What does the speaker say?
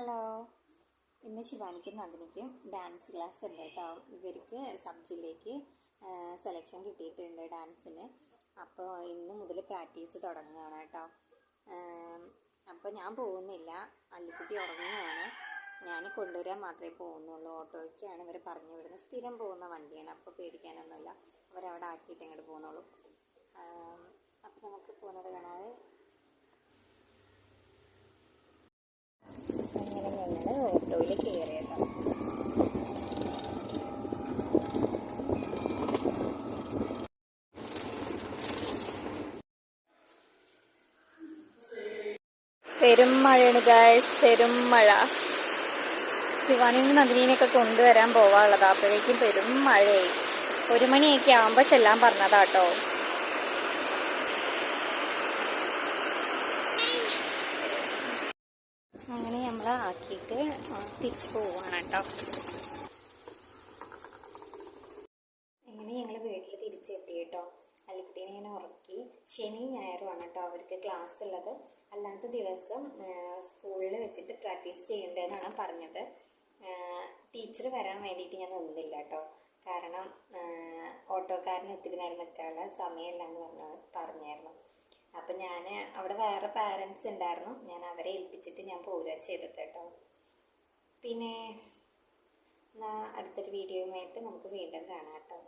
Hello, ഇന്ന് ശിവാനിക്കും നന്ദിനിക്കും dance class ഉണ്ട് കേട്ടോ. ഇവർക്ക് സബ് ജില്ലയ്ക്ക് സെലക്ഷൻ കിട്ടിയിട്ടുണ്ട് ഡാൻസിന്. അപ്പോൾ ഇന്ന് മുതൽ പ്രാക്ടീസ് തുടങ്ങുകയാണ് കേട്ടോ. അപ്പോൾ ഞാൻ പോകുന്നില്ല, അല്ലിക്കുട്ടി ഉറങ്ങുകയാണ്. ഞാൻ കൊണ്ടുവരാൻ മാത്രമേ പോകുന്നുള്ളൂ. ഓട്ടോയ്ക്കാണ് ഇവർ പറഞ്ഞു വിടുന്നത്. സ്ഥിരം പോകുന്ന വണ്ടിയാണ്, അപ്പോൾ പേടിക്കാനൊന്നുമില്ല. അവരവിടെ ആക്കിയിട്ട് ഇങ്ങോട്ട് പോകുന്നുള്ളൂ. അപ്പോൾ നമുക്ക് പോകുന്നത് കാണാതെ അങ്ങനെ ഞങ്ങൾ ഓട്ടോയിൽ കയറിയട്ടോ. പെരും മഴയാണ് ഗായ്സ്, പെരും മഴ. ശിവാനിയും നന്ദിനിയൊക്കെ കൊണ്ടുവരാൻ പോവാനുള്ളതാ. അപ്പോഴേക്കും പെരും മഴയായി. 1 മണിയൊക്കെ ആകുമ്പോൾ ചെല്ലാൻ പറഞ്ഞതാട്ടോ. അങ്ങനെ നമ്മൾ ആക്കിയിട്ട് തിരിച്ചു പോവാണ് കേട്ടോ. അങ്ങനെ ഞങ്ങൾ വീട്ടിൽ തിരിച്ചെത്തി കേട്ടോ. അല്ലിക്കുട്ടീനെ ഇങ്ങനെ ഉറക്കി. ശനി ഞായറുമാണ് കേട്ടോ അവർക്ക് ക്ലാസ് ഉള്ളത്. അല്ലാത്ത ദിവസം സ്കൂളിൽ വെച്ചിട്ട് പ്രാക്ടീസ് ചെയ്യേണ്ടതെന്നാണ് പറഞ്ഞത്. ടീച്ചർ വരാൻ വേണ്ടിയിട്ട് ഞാൻ നിന്നില്ല കേട്ടോ. കാരണം ഓട്ടോക്കാരന് ഒത്തിരി നേരം നിൽക്കാനുള്ള സമയമില്ലെന്ന് പറഞ്ഞായിരുന്നു. അപ്പം ഞാൻ അവിടെ വേറെ പാരൻസ് ഉണ്ടായിരുന്നു. ഞാൻ അവരെ ഏൽപ്പിച്ചിട്ട് ഞാൻ പോരുക ചെയ്തത് കേട്ടോ. പിന്നെ അടുത്തൊരു വീഡിയോയുമായിട്ട് നമുക്ക് വീണ്ടും കാണാം കേട്ടോ.